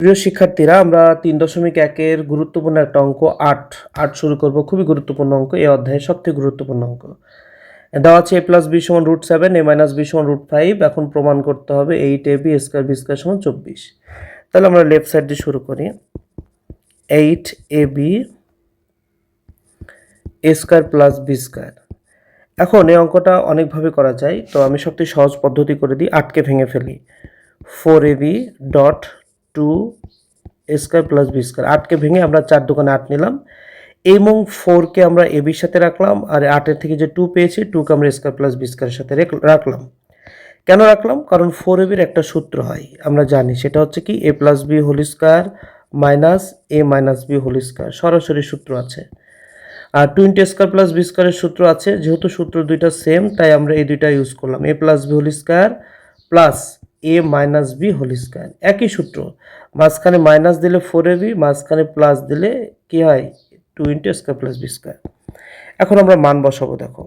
প্রিয় শিক্ষার্থীরা, আমরা 3.1-এর গুরুত্বপূর্ণ একটা অঙ্ক 8 শুরু করব। খুবই গুরুত্বপূর্ণ অঙ্ক, এই অধ্যায়ের সবথেকে গুরুত্বপূর্ণ অঙ্ক। দেওয়া আছে a+b = √7, a-b = √5। এখন প্রমাণ করতে হবে 8ab স্কয়ার b স্কয়ার = 24। তাহলে আমরা লেফট সাইড দিয়ে শুরু করি। 8ab a square plus b square. এখন এই অঙ্কটা অনেকভাবে করা যায়, তো আমি সবথেকে সহজ পদ্ধতি করে দিই, 8কে ভেঙে ফেলি। 4ab dot 2 a square plus b square. 8কে ভেঙে আমরা 4 দোকানে 8 নিলাম এবং 4কে আমরা a বির সাথে রাখলাম, আর 8 থেকে যে 2 পেয়েছি 2কে আমরা a স্কয়ার প্লাস b স্কয়ারের সাথে রাখলাম। কেন রাখলাম? কারণ 4ab এর একটা সূত্র হয়, আমরা জানি, সেটা হচ্ছে কি a plus b whole square minus a minus b whole square. সরাসরি সূত্র আছে। আর 2 স্কয়ার প্লাস b স্কয়ারের সূত্র আছে। যেহেতু সূত্র দুইটা সেম, তাই আমরা এই দুইটা ইউজ করলাম, a plus b whole square plus a minus b whole square. একই সূত্র, মাঝখানে মাইনাস দিলে 4ab, মাঝখানে প্লাস দিলে কি হয় 2 স্কয়ার প্লাস b স্কয়ার। এখন আমরা মান বসাবো। দেখো,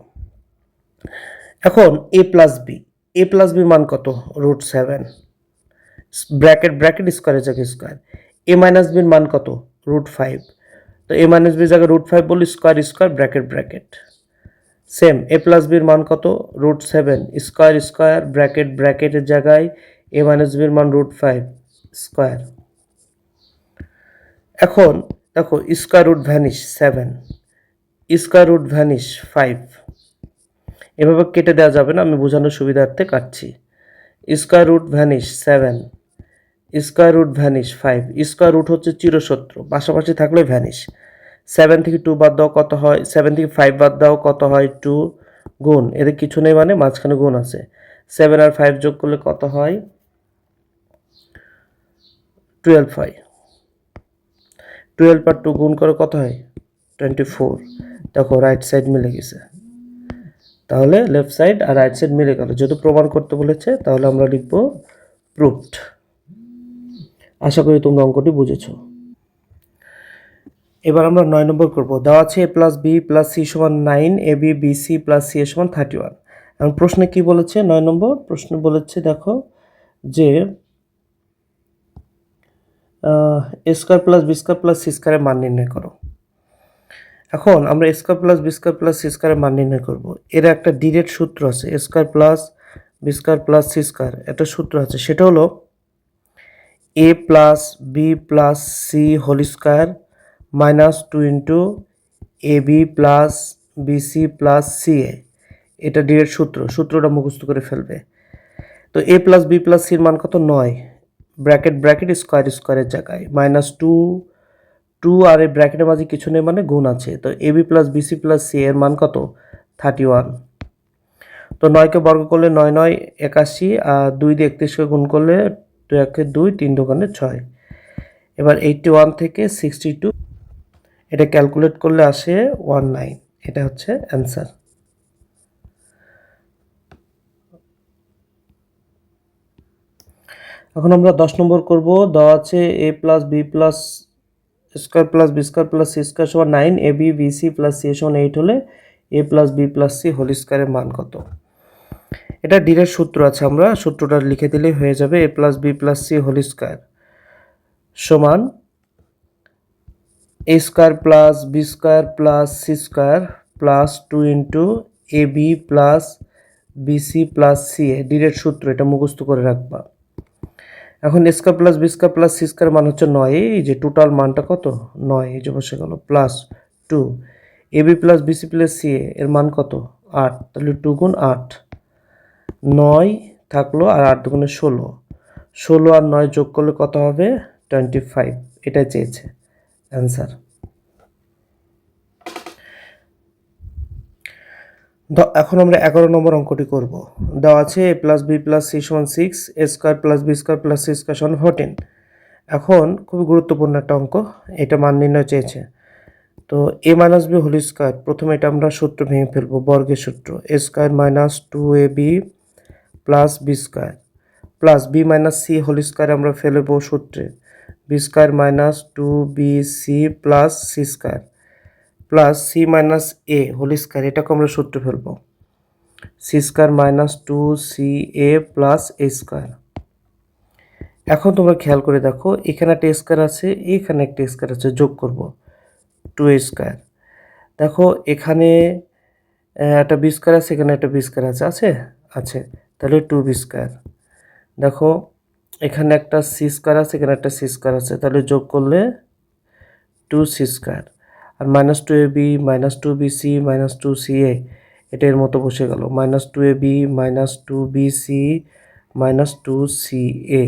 এখন a প্লাস b মান কত? √7, ব্র্যাকেট ব্র্যাকেট স্কয়ারের জায়গায় স্কয়ার। a মাইনাস b এর মান কত? √5। তো a মাইনাস b জায়গায় √5 বলি, square square bracket bracket. Same a plus b এর মান কত? √7, স্কয়ার স্কয়ার ব্র্যাকেট ব্র্যাকেটের জায়গায় a মাইনাস b এর মান √5 স্কয়ার। এখন দেখো, square root vanish 7, square root vanish 5। এভাবে কেটে দেওয়া যাবে না, আমি বোঝানোর সুবিধার্থে কাটছি। Square root vanish 7, square root vanish 5। Square root হচ্ছে চিরশত্রু, পাশাপাশি থাকলে ভ্যানিশ। 7 থেকে 2 বাদ দাও, কত হয়? 7 থেকে 5 বাদ দাও, কত হয়? 2। গুণ, এদের কিছু নেই মানে মাঝখানে গুণ আছে। 7 আর 5 যোগ করলে কত হয়? 12 হয়। 12 আর 2 গুণ করে কত হয়? 24। দেখো, রাইট সাইড মিলে গেছে। তাহলে লেফট সাইড আর রাইট সাইড মিলে গেল। যেহেতু প্রমাণ করতে বলেছে, তাহলে আমরা লিখব প্রুভড। আশা করি তোমরা অঙ্কটি বুঝেছো। এবার আমরা 9 নম্বর করব। দেওয়া আছে a plus b plus c সমান 9, ab bc প্লাস c সমান 31। এখন প্রশ্নে কি বলেছে? 9 নম্বর প্রশ্নে বলেছে, দেখো, যে a square plus b square plus c স্কয়ারের মান নির্ণয় করো। এখন আমরা a square plus b square plus c স্কয়ারের মান নির্ণয় করব। এর একটা ডিরেক্ট সূত্র আছে, a square plus b square plus c square. একটা সূত্র আছে, সেটা হলো a plus b plus c whole square minus 2 ab plus bc plus ca। এটা ডিরেক্ট সূত্র, সূত্রটা মুখস্থ করে ফেলবে। তো a plus b plus c এর মান কত? 9, ব্র্যাকেট ব্র্যাকেট স্কয়ার স্কয়ারের জায়গায় মাইনাস 2 আর এই ব্র্যাকেটের মাঝে কিছু নেই মানে গুণ আছে। তো ab plus bc plus c এর মান কত? 31। তো 9কে বর্গ করলে 9 9 81, আর 2 দিয়ে 31কে গুণ করলে 2 1 2, 3 দোকানে 6। এবার 81 থেকে 62 এটা ক্যালকুলেট করলে আসে 19। এটা হচ্ছে অ্যান্সার। এখন আমরা 10 নম্বর করব। দেওয়া আছে a plus b plus square plus b square plus c square সমান 9, ab bc প্লাস c সমান 8 হলে a plus b plus c whole স্কয়ারের মান কত? এটা ডিরেক্ট সূত্র আছে, আমরা সূত্রটা লিখে দিলেই হয়ে যাবে। a plus b plus c whole square সমান a square plus b square plus c square plus 2 ab plus bc plus ca। Direct সূত্র, এটা মুখস্থ করে রাখবা। এখন a square plus b square plus c square মান হচ্ছে 9, এই যে টোটাল মানটা কত? 9, এই যে বসে গেল, plus 2 ab plus bc plus ca এর মান কত? 8। তাহলে 2 গুণ 8, 9 থাকলো, আর 8 দুগুণে 16। 16 আর 9 যোগ করলে কত হবে? 25। এটাই চেয়েছে অ্যান্সার। এখন আমরা 11 নম্বর অঙ্কটি করব। দেওয়া আছে a plus b plus c সমান 6, a square plus b square plus c square সমান 14। এখন খুবই গুরুত্বপূর্ণ একটা অঙ্ক, এটা মান নির্ণয় চেয়েছে। তো a minus b whole square, প্রথমে এটা আমরা সূত্র ভেঙে ফেলবো, বর্গের সূত্র। a square minus 2ab plus b square plus b minus c whole square আমরা ফেলবো সূত্রে, b square minus 2bc plus c square plus c minus a whole square, এটাকে আমরা সূত্রে ফেলবো, c square minus 2ca plus a square. এখন তোমরা খেয়াল করে দেখো, এখানে একটা স্কয়ার আছে, এখানে একটা স্কয়ার আছে, যোগ করব 2a স্কয়ার। দেখো এখানে একটা বি স্কয়ার আছে, এখানে একটা বি স্কয়ার আছে, আছে, তাহলে 2b স্কয়ার। দেখো এখানে একটা সি স্কয়ার আছে, এখানে একটা সি স্কয়ার আছে, তাহলে যোগ করলে 2c স্কয়ার। আর -2ab -2bc -2ca, এটা এর মতো বসে গেল, -2ab -2bc -2ca।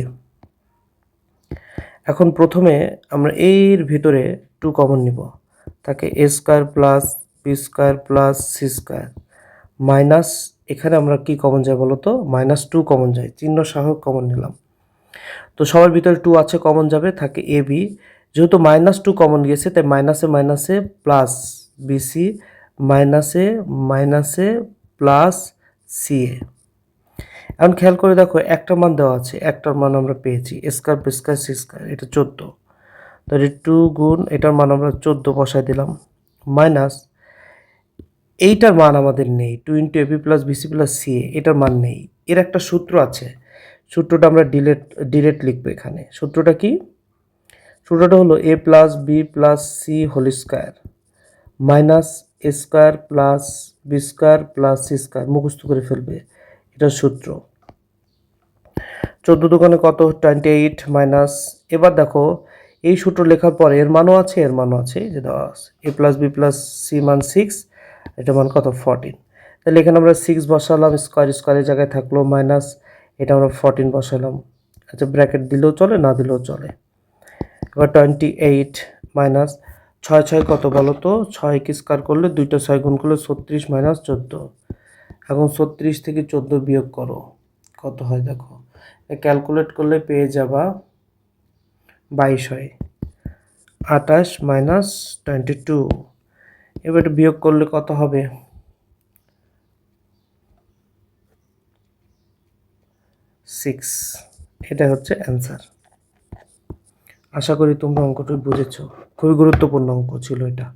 এখন প্রথমে আমরা এর ভিতরে 2 কমন নিব, তাকে a square plus B square plus C square minus, এখানে আমরা কি কমন যায় বলো তো, -2 কমন যায়, চিহ্ন সহগ কমন নিলাম। তো সবার ভিতরে 2 আছে, কমন যাবে, থাকে এ বি। যেহেতু -2 কমন গিয়েছে তাই মাইনাসে মাইনাসে প্লাস বিসি, মাইনাসে মাইনাসে প্লাস সিএ। এখন খেয়াল করে দেখো, একটা মান দেওয়া আছে, একটার মান আমরা পেয়েছি square B square C square, এটা 14। তাহলে 2 গুণ এটার মান আমরা 14 বসাই দিলাম, মাইনাস এইটার মান আমাদের নেই, 2 into AB plus BC plus CA, এটার মান নেই। এর একটা সূত্র আছে, সূত্রটা আমরা ডিরেক্ট লিখবো এখানে। সূত্রটা কি? সূত্রটা হলো a plus b plus c whole square minus a square plus B square plus C square, মুখস্থ করে ফেলবে, এটার সূত্র। 14 দোকানে কত, 28 মাইনাস, এবার দেখো এই সূত্র লেখার পরে এর মানও আছে, এর মানও আছে, এই যে দেওয়া আছে, এ প্লাস বি প্লাস সি মান 6, এটা মান কত, 14। তাহলে এখানে আমরা 6 বসালাম, স্কয়ারের জায়গায় থাকলো মাইনাস, এটা আমরা 14 বসালাম। আচ্ছা ব্র্যাকেট দিলেও চলে, না দিলেও চলে। এবার 28 মাইনাস 6 6 কত বলো তো, 6 কি স্কয়ার করলে 2টা 6 গুণ করলে 36 মাইনাস 14। এখন 36 থেকে 14 বিয়োগ করো, কত হয় দেখো, ক্যালকুলেট করলে পেয়ে যাবা 22 হয়। 28 মাইনাস 22, এবার এটা বিয়োগ করলে কত হবে, 6। এটা হচ্ছে অ্যান্সার। আশা করি তোমরা অঙ্কটি বুঝেছো, খুবই গুরুত্বপূর্ণ অঙ্ক ছিল এটা।